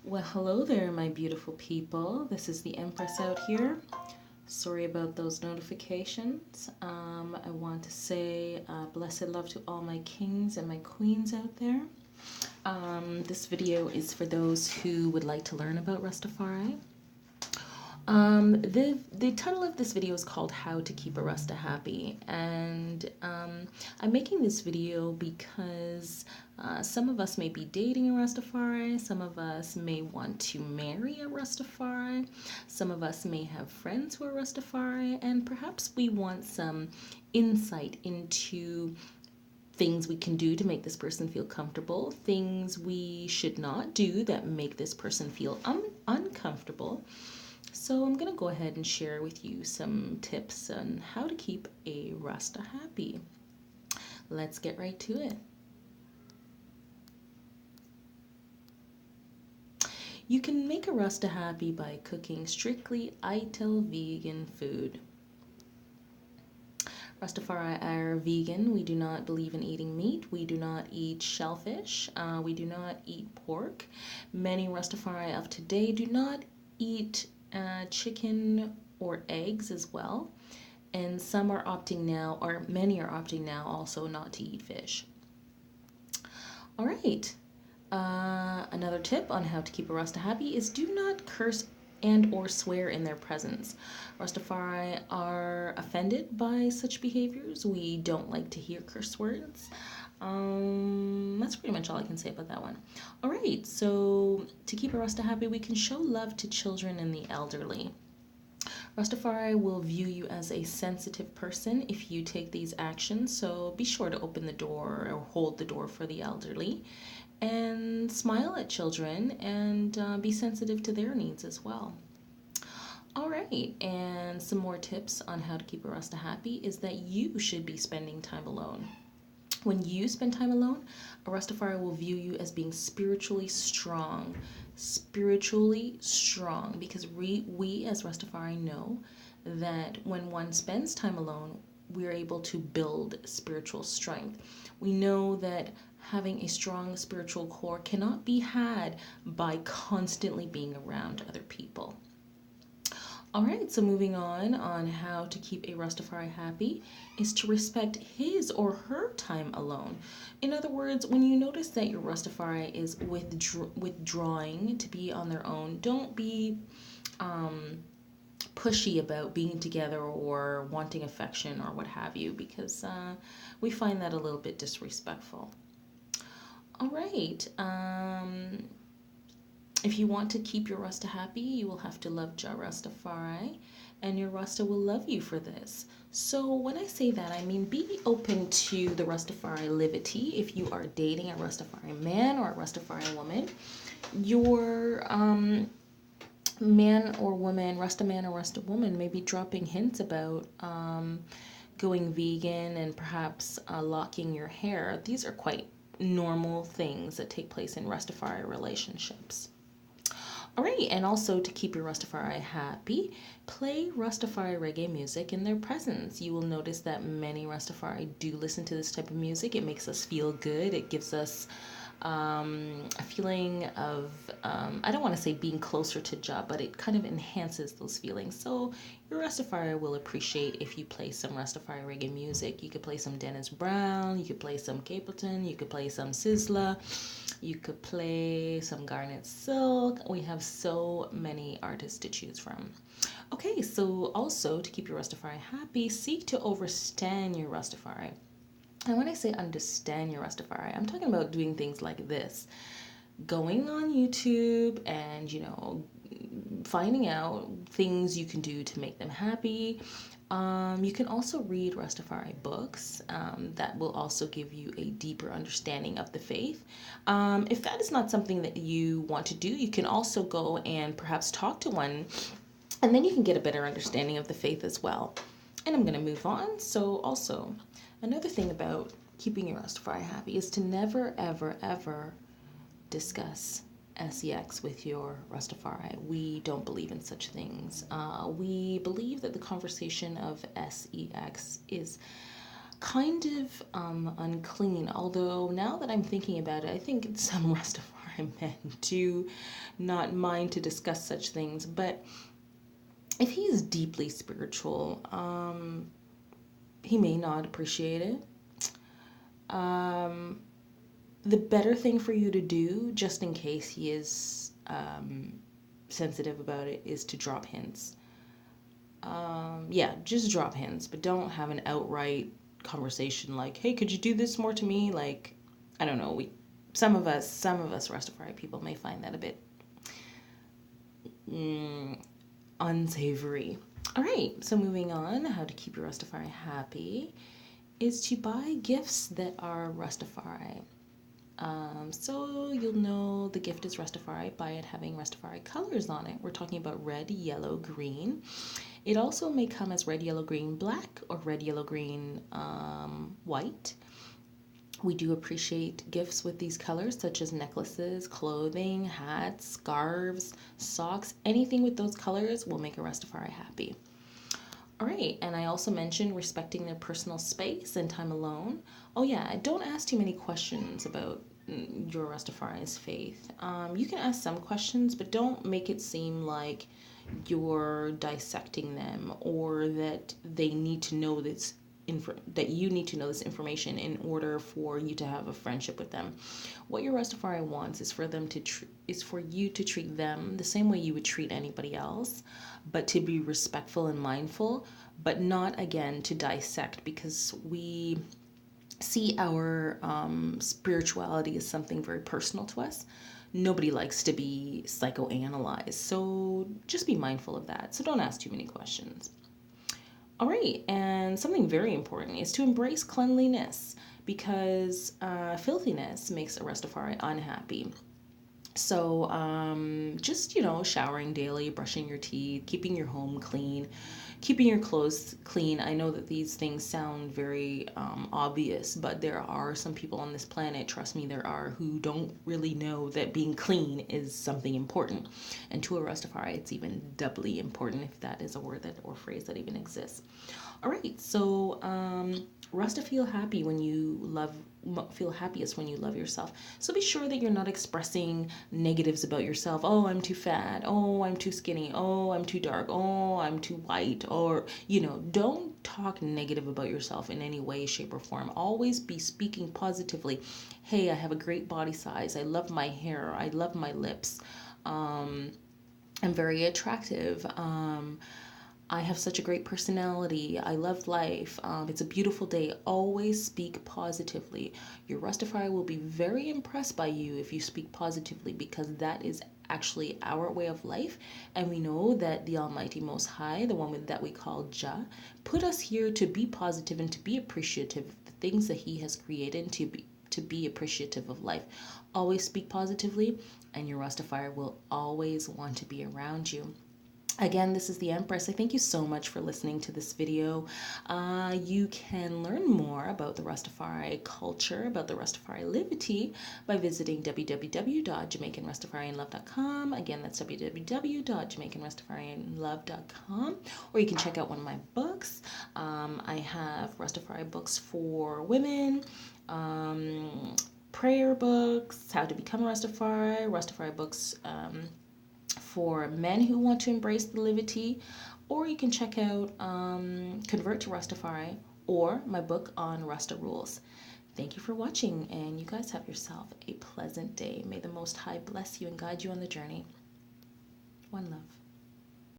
Well, hello there, my beautiful people. This is the Empress out here. Sorry about those notifications. I want to say blessed love to all my kings and my queens out there. This video is for those who would like to learn about Rastafari. The title of this video is called How to Keep a Rasta Happy, and I'm making this video because some of us may be dating a Rastafari, some of us may want to marry a Rastafari, some of us may have friends who are Rastafari, and perhaps we want some insight into things we can do to make this person feel comfortable, things we should not do that make this person feel uncomfortable. So I'm going to go ahead and share with you some tips on how to keep a Rasta happy. Let's get right to it. You can make a Rasta happy by cooking strictly Ital vegan food. Rastafari are vegan. We do not believe in eating meat. We do not eat shellfish. We do not eat pork. Many Rastafari of today do not eat chicken or eggs as well, and some are opting now, or many are opting now also not to eat fish. All right, another tip on how to keep a Rasta happy is do not curse and or swear in their presence. Rastafari are offended by such behaviors. We don't like to hear curse words. That's pretty much all I can say about that one. All right, so to keep a Rasta happy, we can show love to children and the elderly. Rastafari will view you as a sensitive person if you take these actions, so be sure to open the door or hold the door for the elderly and smile at children and be sensitive to their needs as well. All right, and some more tips on how to keep a Rasta happy is that you should be spending time alone. When you spend time alone, a Rastafari will view you as being spiritually strong. Spiritually strong, because we as Rastafari know that when one spends time alone, we're able to build spiritual strength. We know that having a strong spiritual core cannot be had by constantly being around other people. All right, so moving on how to keep a Rastafari happy is to respect his or her time alone. In other words, when you notice that your Rastafari is withdrawing to be on their own, don't be pushy about being together or wanting affection or what have you, because we find that a little bit disrespectful. All right. If you want to keep your Rasta happy, you will have to love Jah Rastafari, and your Rasta will love you for this. So when I say that, I mean be open to the Rastafari livity. If you are dating a Rastafari man or a Rastafari woman, your man or woman, Rasta man or Rasta woman, may be dropping hints about going vegan and perhaps locking your hair. These are quite normal things that take place in Rastafari relationships. All right, and also to keep your Rastafari happy, play Rastafari reggae music in their presence. You will notice that many Rastafari do listen to this type of music. It makes us feel good. It gives us a feeling of, I don't want to say being closer to Jah, but it kind of enhances those feelings. So your Rastafari will appreciate if you play some Rastafari reggae music. You could play some Dennis Brown, you could play some Capleton, you could play some Sizzla, you could play some Garnet Silk. We have so many artists to choose from. Okay, so also to keep your Rastafari happy, seek to overstand your Rastafari. And when I say understand your Rastafari, I'm talking about doing things like this. Going on YouTube and, finding out things you can do to make them happy. You can also read Rastafari books that will also give you a deeper understanding of the faith. If that is not something that you want to do, you can also go and perhaps talk to one, and then you can get a better understanding of the faith as well. And I'm going to move on. So also, another thing about keeping your Rastafari happy is to never, ever, ever discuss sex with your Rastafari. We don't believe in such things. We believe that the conversation of sex is kind of unclean, although now that I'm thinking about it, I think some Rastafari Rastafari men do not mind to discuss such things, but if he is deeply spiritual, he may not appreciate it. The better thing for you to do, just in case he is sensitive about it, is to drop hints. Yeah, just drop hints, but don't have an outright conversation like, "Hey, could you do this more to me?" Like, I don't know. Some of us Rastafari people may find that a bit unsavory. All right, so moving on, how to keep your Rastafari happy is to buy gifts that are Rastafari. So you'll know the gift is Rastafari by it having Rastafari colors on it. We're talking about red, yellow, green. It also may come as red, yellow, green, black, or red, yellow, green, white. We do appreciate gifts with these colors, such as necklaces, clothing, hats, scarves, socks. Anything with those colors will make a Rastafari happy. All right, and I also mentioned respecting their personal space and time alone. Oh yeah, don't ask too many questions about your Rastafari's faith. You can ask some questions, but don't make it seem like you're dissecting them or that they need to know this that you need to know this information in order for you to have a friendship with them. What your Rastafari wants is for them to is for you to treat them the same way you would treat anybody else, but to be respectful and mindful, but not again to dissect, because we see our spirituality as something very personal to us. Nobody likes to be psychoanalyzed, so just be mindful of that. So don't ask too many questions. All right, and something very important is to embrace cleanliness, because filthiness makes a Rastafari unhappy. So just, showering daily, brushing your teeth, keeping your home clean, keeping your clothes clean. I know that these things sound very obvious, but there are some people on this planet, trust me, there are, who don't really know that being clean is something important. And to a Rastafari, it's even doubly important, if that is a word that or phrase that even exists. All right, so Rasta feel happy when you feel happiest when you love yourself. So be sure that you're not expressing negatives about yourself. Oh, I'm too fat. Oh, I'm too skinny. Oh, I'm too dark. Oh, I'm too white. Or, don't talk negative about yourself in any way, shape, or form. Always be speaking positively. Hey, I have a great body size. I love my hair. I love my lips. I'm very attractive. I have such a great personality. I love life. It's a beautiful day. Always speak positively. Your Rastafari will be very impressed by you if you speak positively, because that is actually our way of life. And we know that the Almighty Most High, the one that we call Jah, put us here to be positive and to be appreciative of the things that He has created, to be appreciative of life. Always speak positively, and your Rastafari will always want to be around you. Again, this is the Empress. I thank you so much for listening to this video. You can learn more about the Rastafari culture, about the Rastafari liberty, by visiting www.jamaicanrastafarianlove.com. Again, that's www.jamaicanrastafarianlove.com. Or you can check out one of my books. I have Rastafari books for women, prayer books, how to become a Rastafari books for men who want to embrace the liberty, or you can check out Convert to Rastafari, or my book on Rasta rules. Thank you for watching, and you guys have yourself a pleasant day. May the Most High bless you and guide you on the journey. One love.